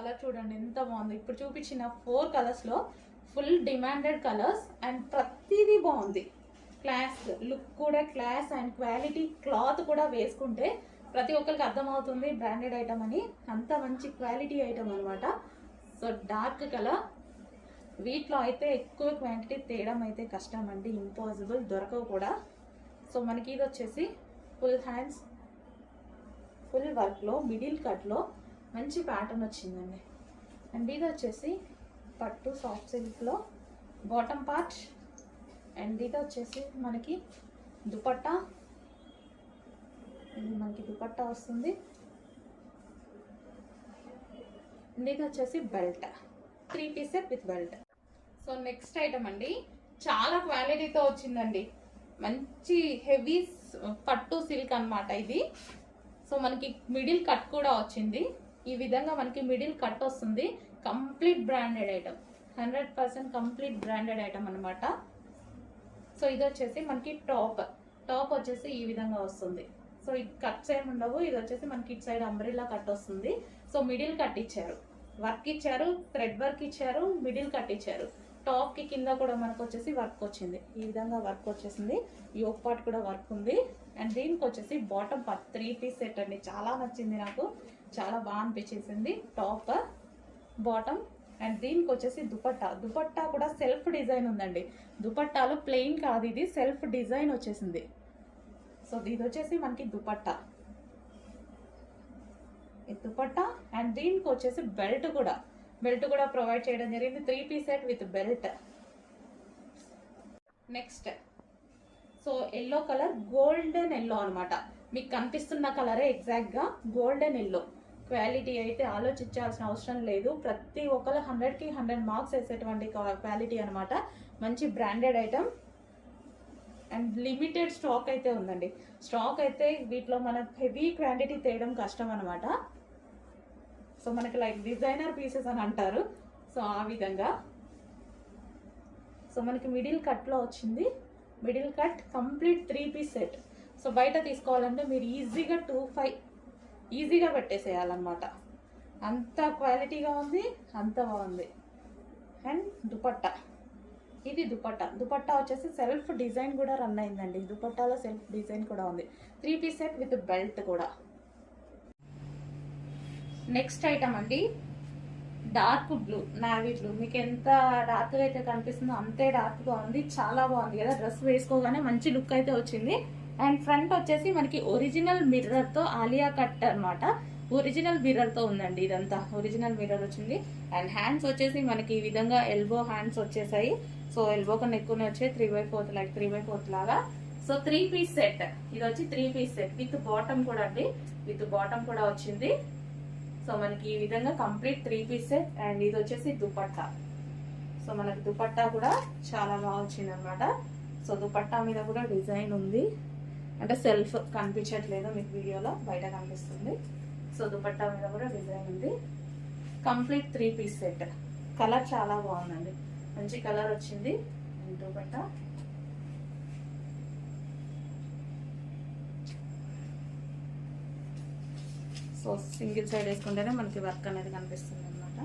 Colour చూడండి ఎంత బాగుంది. ఇప్పుడు చూపించిన 4 కలర్స్లో ఫుల్ డిమాండెడ్ కలర్స్ అండ్ ప్రతిదీ బాగుంది. క్లాస్ లుక్ కూడా క్లాస్ అండ్ క్వాలిటీ, క్లాత్ కూడా వేసుకుంటే ప్రతి ఒక్కరికి అర్థమవుతుంది బ్రాండెడ్ ఐటమ్ అని. అంత మంచి క్వాలిటీ ఐటమ్ అనమాట. సో డార్క్ కలర్, వీటిలో అయితే ఎక్కువ క్వాంటిటీ తేయడం అయితే కష్టం అండి, ఇంపాసిబుల్, దొరకవు కూడా. సో మనకి ఇది వచ్చేసి ఫుల్ హ్యాండ్స్, ఫుల్ వర్క్లో మిడిల్ కట్లో మంచి ప్యాటర్న్ వచ్చిందండి. అండ్ ఇది వచ్చేసి పట్టు సాఫ్ట్ సిల్క్లో బాటమ్ పార్ట్. అండ్ ఇది వచ్చేసి మనకి దుపట్టా, ఇది మనకి దుపట్టా వస్తుంది. అండ్ ఇది వచ్చేసి belt, 3 piece set with belt. So next item అండి, చాలా క్వాలిటీతో వచ్చిందండి. మంచి హెవీ పట్టు సిల్క్ అనమాట ఇది. సో మనకి మిడిల్ కట్ కూడా వచ్చింది. ఈ విధంగా మనకి మిడిల్ కట్ వస్తుంది. Complete branded item, 100% complete branded item అనమాట. సో ఇది వచ్చేసి మనకి టాప్ వచ్చేసి ఈ విధంగా వస్తుంది. సో ఇది కట్స్ ఏమి ఉండవు. ఇది వచ్చేసి మనకి ఇటు సైడ్ అంబ్రెల్లా కట్ వస్తుంది. సో మిడిల్ కట్ ఇచ్చారు, వర్క్ ఇచ్చారు, థ్రెడ్ వర్క్ ఇచ్చారు, మిడిల్ కట్ ఇచ్చారు. టాప్ కి కింద కూడా మనకు వచ్చేసి వర్క్ వచ్చింది. ఈ విధంగా వర్క్ వచ్చేసింది. యోక్ పార్ట్ కూడా వర్క్ ఉంది. అండ్ దీనికి వచ్చేసి బాటమ్ పార్ట్ 3 పీస్ సెట్ అండి. చాలా నచ్చింది నాకు, చాలా బాగా అనిపించేసింది. Top, bottom. అండ్ దీనికి వచ్చేసి దుపట్టా కూడా సెల్ఫ్ డిజైన్ ఉందండి. దుపట్టాలు ప్లెయిన్ కాదు, ఇది సెల్ఫ్ డిజైన్ వచ్చేసింది. సో ఇది వచ్చేసి మనకి దుపట్టా, అండ్ దీనికి వచ్చేసి బెల్ట్ కూడా ప్రొవైడ్ చేయడం జరిగింది. 3 piece set with belt. Next so yellow colour, golden yellow అనమాట. మీకు కనిపిస్తున్న కలరే ఎగ్జాక్ట్ గా గోల్డెన్ ఎల్లో. క్వాలిటీ అయితే ఆలోచించాల్సిన అవసరం లేదు. ప్రతి ఒక్కరు 100కి 100 మార్క్స్ వేసేటువంటి క్వాలిటీ అనమాట. మంచి branded item and limited stock అయితే ఉందండి. స్టాక్ అయితే వీటిలో మన హెవీ క్వాంటిటీ తేయడం కష్టం అనమాట. సో మనకి లైక్ డిజైనర్ పీసెస్ అని అంటారు. సో ఆ విధంగా. సో మనకి మిడిల్ కట్లో వచ్చింది. Middle cut complete 3 piece set. So బయట తీసుకోవాలంటే మీరు ఈజీగా 2,500 ఈజీగా పెట్టేసేయాలన్నమాట. అంత క్వాలిటీగా ఉంది, అంత బాగుంది. అండ్ దుపట్టా, ఇది దుపట్టా వచ్చేసి సెల్ఫ్ డిజైన్ కూడా రన్ అయిందండి. దుపట్టాలో సెల్ఫ్ డిజైన్ కూడా ఉంది. 3 పీస్ సెట్ విత్ బెల్ట్ కూడా. నెక్స్ట్ ఐటమ్ అండి, డార్క్ బ్లూ, నావీ బ్లూ. మీకు ఎంత డార్క్ గా అయితే కనిపిస్తుందో అంతే డార్క్ గా ఉంది. చాలా బాగుంది కదా, డ్రెస్ వేసుకోగానే మంచి లుక్ అయితే వచ్చింది. అండ్ ఫ్రంట్ వచ్చేసి మనకి ఒరిజినల్ మిర్రర్ తో ఆలియా కట్ అనమాట. ఒరిజినల్ మిర్రర్ తో ఉందండి, ఇదంతా ఒరిజినల్ మిర్రర్ వచ్చింది. అండ్ హ్యాండ్స్ వచ్చేసి మనకి ఈ విధంగా ఎల్బో హ్యాండ్స్ వచ్చేసాయి. సో ఎల్బో కన్నా ఎక్కువనే వచ్చాయి, 3/4 లైక్ 3/4 లాగా. సో 3 పీస్ సెట్, ఇది వచ్చి 3 పీస్ సెట్ విత్ బాటమ్ కూడా అండి, విత్ బాటమ్ కూడా వచ్చింది. సో మనకి ఈ విధంగా కంప్లీట్ 3 పీస్ సెట్. అండ్ ఇది వచ్చేసి దుపట్టా. సో మనకి దుపట్టా కూడా చాలా బాగా వచ్చింది అనమాట. సో దుపట్టా మీద కూడా డిజైన్ ఉంది, అంటే సెల్ఫ్ కనిపించట్లేదు మీకు వీడియోలో, బయట కనిపిస్తుంది. సో దుపట్టా మీద కూడా డిజైన్ ఉంది. Complete 3 piece set. కలర్ చాలా బాగుందండి, మంచి కలర్ వచ్చింది. దుపట్టా సో సింగిల్ సైడ్ వేసుకుంటేనే మనకి వర్క్ అనేది కనిపిస్తుంది అనమాట.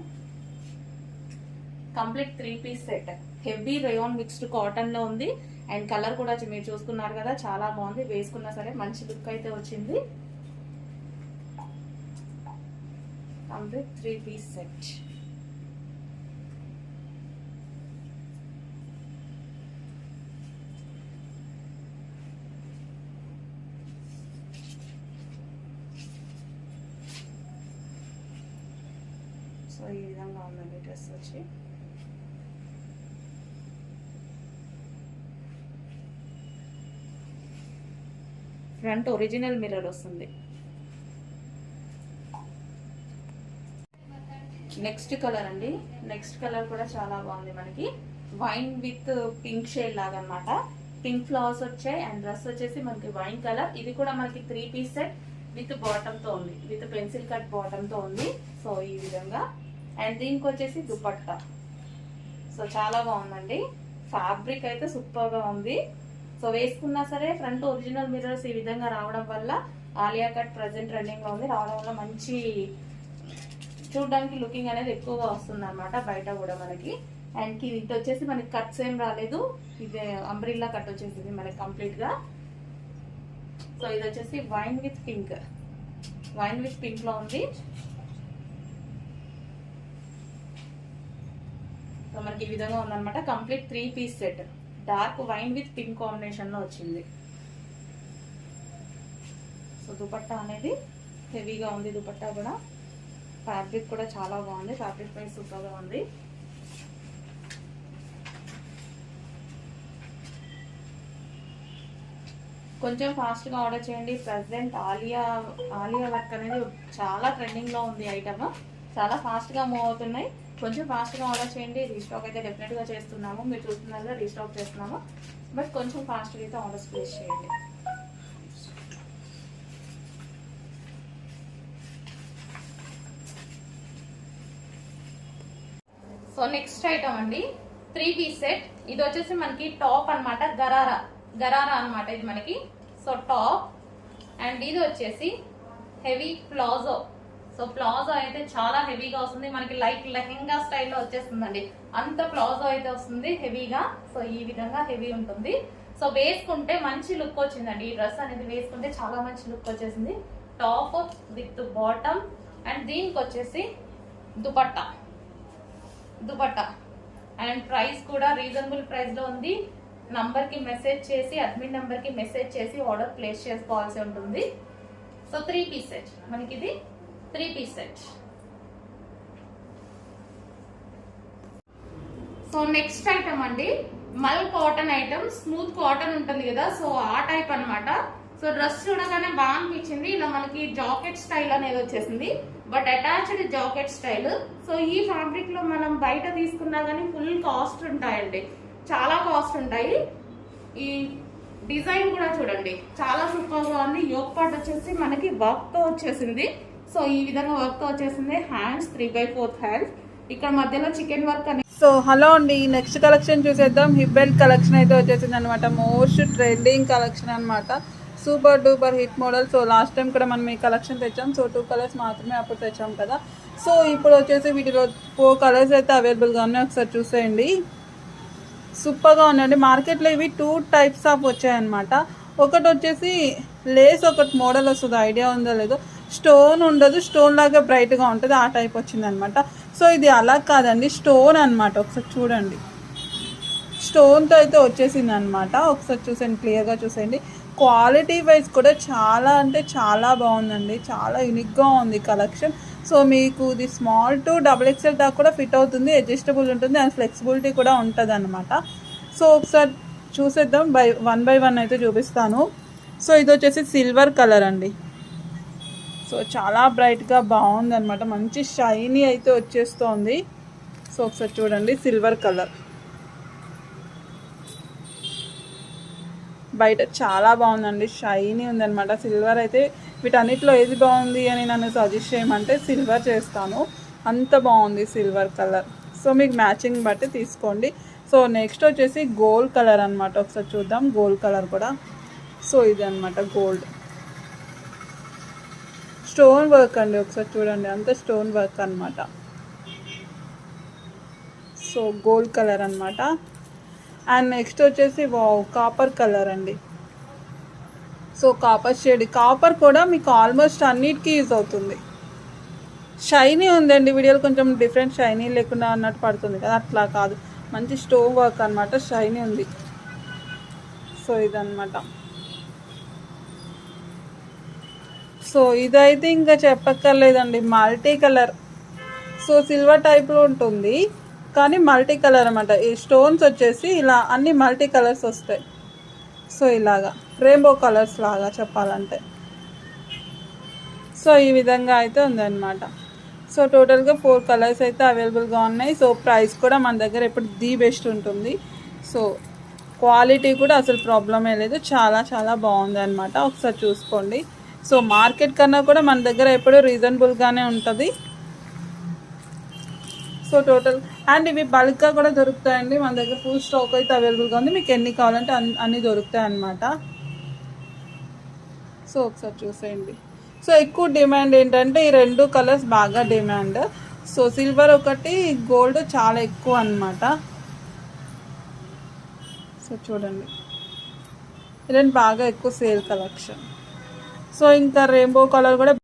Complete 3 piece set. Heavy rayon mixed cotton లో ఉంది. అండ్ కలర్ కూడా మీరు చూసుకున్నారు కదా, చాలా బాగుంది. వేసుకున్నా సరే మంచి లుక్ అయితే వచ్చింది. Complete 3 piece set. సో ఈ విధంగా ఉందండి డ్రెస్ వచ్చి. ఫ్రంట్ ఒరిజినల్ మిర్రర్ వస్తుంది. నెక్స్ట్ కలర్ అండి, నెక్స్ట్ కలర్ కూడా చాలా బాగుంది. మనకి వైన్ విత్ పింక్ షేడ్ లాగా అనమాట. పింక్ ఫ్లవర్స్ వచ్చాయి. అండ్ డ్రెస్ వచ్చేసి మనకి వైన్ కలర్. ఇది కూడా మనకి 3 పీస్ సెట్ విత్ బాటమ్ తో ఉంది, విత్ పెన్సిల్ కట్ బాటమ్ తో ఉంది. సో ఈ విధంగా. అండ్ దీనికి వచ్చేసి దుపట్టా. సో చాలా బాగుందండి, ఫ్యాబ్రిక్ అయితే సూపర్ గా ఉంది. సో వేసుకున్నా సరే ఫ్రంట్ ఒరిజినల్ మిర్రర్స్ ఈ విధంగా రావడం వల్ల, ఆలియా కట్ ప్రెసెంట్ ట్రెండింగ్ లో ఉంది, రావడం వల్ల మంచి చూడడానికి లుకింగ్ అనేది ఎక్కువగా వస్తుంది అనమాట బయట కూడా మనకి. అండ్ ఇది వచ్చేసి మనకి కట్స్ ఏం రాలేదు, ఇది అంబ్రిల్లా కట్ వచ్చేసింది మనకి కంప్లీట్ గా. సో ఇది వచ్చేసి వైన్ విత్ పింక్ లో ఉంది. సో మనకి ఈ విధంగా ఉందన్నమాట. Complete 3 piece set, dark wine with pink combination లో వచ్చింది. సో దుపట్టా అనేది హెవీగా ఉంది, దుపట్టా కూడా ఫ్యాబ్రిక్ కూడా చాలా బాగుంది, ఫ్యాబ్రిక్ ప్రైస్ సూపర్గా ఉంది. కొంచెం ఫాస్ట్గా ఆర్డర్ చేయండి. ప్రజెంట్ ఆలియా వర్క్ అనేది చాలా ట్రెండింగ్లో ఉంది ఐటమ్, చాలా ఫాస్ట్గా మూవ్ అవుతున్నాయి. కొంచెం ఫాస్ట్గా ఆర్డర్ చేయండి. రీస్టాక్ అయితే డెఫినెట్గా చేస్తున్నాము, మీరు చూస్తున్నారు రీస్టాక్ చేస్తున్నాము, బట్ కొంచెం ఫాస్ట్గా అయితే ఆర్డర్స్ ప్లేస్ చేయండి. సో నెక్స్ట్ ఐటమ్ అండి 3 పీస్ సెట్. ఇది వచ్చేసి మనకి టాప్ అనమాట, గరారా అనమాట ఇది మనకి. సో టాప్ అండ్ ఇది వచ్చేసి హెవీ ప్లాజో. సో ప్లాజో అయితే చాలా హెవీగా వస్తుంది మనకి, లైక్ లెహెంగా స్టైల్లో వచ్చేస్తుందండి, అంత ప్లాజో అయితే వస్తుంది హెవీగా. సో ఈ విధంగా హెవీ ఉంటుంది. సో వేసుకుంటే మంచి లుక్ వచ్చిందండి, ఈ డ్రెస్ అనేది వేసుకుంటే చాలా మంచి లుక్ వచ్చేసింది. టాప్ విత్ బాటమ్ అండ్ దీనికి వచ్చేసి దుపట్టా అండ్ ప్రైస్ కూడా రీజనబుల్ ప్రైస్ లో ఉంది. నంబర్ కి మెసేజ్ చేసి, అడ్మిన్ నంబర్ కి మెసేజ్ చేసి ఆర్డర్ ప్లేస్ చేసుకోవాల్సి ఉంటుంది. సో 3 పీస్ సెట్ మనకి, ఇది 3 piece set. So next item అండి mul cotton item, smooth cotton ఉంటుంది కదా, సో ఆ టైప్ అనమాట. సో డ్రెస్ చూడగానే బాగా అనిపించింది. ఇలా మనకి జాకెట్ స్టైల్ అనేది వచ్చేసింది, but attached jacket style. So ఈ ఫ్యాబ్రిక్ లో మనం బయట తీసుకున్నా కానీ ఫుల్ కాస్ట్ ఉంటాయండి, చాలా కాస్ట్ ఉంటాయి. ఈ డిజైన్ కూడా చూడండి చాలా సూపర్ గా ఉంది. యోక్ పార్ట్ వచ్చేసి మనకి వర్క్ తో వచ్చేసింది. సో ఈ విధంగా వర్క్ తో వచ్చేసింది. హ్యాండ్స్ 3/4 హ్యాండ్స్, ఇక్కడ మధ్యలో చికెన్ వర్క్ అనేది. సో హలో అండి, నెక్స్ట్ కలెక్షన్ చూసేద్దాం. హిప్ బెల్ట్ కలెక్షన్ అయితే వచ్చేసింది అనమాట. మోస్ట్ ట్రెండింగ్ కలెక్షన్ అనమాట, super duper hit model. So last time కూడా మనం ఈ కలెక్షన్ తెచ్చాం. సో 2 కలర్స్ మాత్రమే అప్పుడు తెచ్చాం కదా. సో ఇప్పుడు వచ్చేసి వీటిలో 4 కలర్స్ అయితే అవైలబుల్గా ఉన్నాయి, ఒకసారి చూసేయండి. సూపర్గా ఉన్నాయండి. మార్కెట్లో ఇవి 2 టైప్స్ ఆఫ్ వచ్చాయన్నమాట. ఒకటి వచ్చేసి లేస్ ఒకటి మోడల్ వస్తుంది, ఐడియా ఉందో లేదో, స్టోన్ ఉండదు, స్టోన్ లాగా బ్రైట్గా ఉంటుంది, ఆ టైప్ వచ్చింది అనమాట. సో ఇది అలా కాదండి, స్టోన్ అనమాట. ఒకసారి చూడండి, స్టోన్తో అయితే వచ్చేసింది అనమాట. ఒకసారి చూసేయండి, క్లియర్గా చూసేయండి. క్వాలిటీ వైజ్ కూడా చాలా అంటే చాలా బాగుందండి, చాలా యూనిక్గా ఉంది కలెక్షన్. సో మీకు ఇది స్మాల్ టు XXL దాకా కూడా ఫిట్ అవుతుంది, అడ్జస్టబుల్ ఉంటుంది అండ్ ఫ్లెక్సిబిలిటీ కూడా ఉంటుంది అనమాట. సో ఒకసారి చూసేద్దాం, వన్ బై వన్ అయితే చూపిస్తాను. సో ఇది వచ్చేసి సిల్వర్ కలర్ అండి. సో చాలా బ్రైట్గా బాగుంది అనమాట, మంచి షైనీ అయితే వచ్చేస్తోంది. సో ఒకసారి చూడండి, సిల్వర్ కలర్ బయట చాలా బాగుందండి, షైనీ ఉందన్నమాట. సిల్వర్ అయితే వీటన్నిటిలో ఏది బాగుంది అని నన్ను సజెస్ట్ చేయమంటే సిల్వర్ చేస్తాను, అంత బాగుంది సిల్వర్ కలర్. సో మీకు మ్యాచింగ్ బట్టి తీసుకోండి. సో నెక్స్ట్ వచ్చేసి గోల్డ్ కలర్ అనమాట. ఒకసారి చూద్దాం గోల్డ్ కలర్ కూడా. సో ఇది అనమాట గోల్డ్ స్టోన్ వర్క్ అండి, ఒకసారి చూడండి, అంత స్టోన్ వర్క్ అనమాట. సో గోల్డ్ కలర్ అనమాట. అండ్ నెక్స్ట్ వచ్చేసి కాపర్ కలర్ అండి. సో కాపర్ షేడ్, కాపర్ కూడా మీకు ఆల్మోస్ట్ అన్నిటికీ యూజ్ అవుతుంది. షైనీ ఉందండి, వీడియోలో కొంచెం డిఫరెంట్ షైనీ లేకుండా అన్నట్టు పడుతుంది కదా, అట్లా కాదు, మంచి స్టోన్ వర్క్ అనమాట, షైనీ ఉంది. సో ఇదన్నమాట. సో ఇదైతే ఇంకా చెప్పక్కర్లేదండి, మల్టీ కలర్. సో సిల్వర్ టైప్లో ఉంటుంది కానీ మల్టీ కలర్ అనమాట. ఈ స్టోన్స్ వచ్చేసి ఇలా అన్ని మల్టీ కలర్స్ వస్తాయి. సో ఇలాగా రెయిన్బో కలర్స్ లాగా చెప్పాలంటే. సో ఈ విధంగా అయితే ఉందన్నమాట. సో టోటల్గా 4 కలర్స్ అయితే అవైలబుల్గా ఉన్నాయి. సో ప్రైస్ కూడా మన దగ్గర ఎప్పుడు ది బెస్ట్ ఉంటుంది. సో క్వాలిటీ కూడా అసలు ప్రాబ్లమే లేదు, చాలా చాలా బాగుంది అనమాట. ఒకసారి చూసుకోండి. సో మార్కెట్ కన్నా కూడా మన దగ్గర ఎప్పుడు రీజనబుల్గానే ఉంటుంది. సో టోటల్ అండ్ ఇవి బల్క్గా కూడా దొరుకుతాయండి మన దగ్గర, ఫుల్ స్టాక్ అయితే అవైలబుల్గా ఉంది, మీకు ఎన్ని కావాలంటే అన్నీ దొరుకుతాయి అన్నమాట. సో ఒకసారి చూసేయండి. సో ఎక్కువ డిమాండ్ ఏంటంటే ఈ 2 కలర్స్ బాగా డిమాండ్. సో సిల్వర్ ఒకటి, గోల్డ్ చాలా ఎక్కువ అన్నమాట. సో చూడండి, ఇదంతా బాగా ఎక్కువ సేల్ కలెక్షన్. సో ఇంకా రెయిన్బో కలర్ కూడా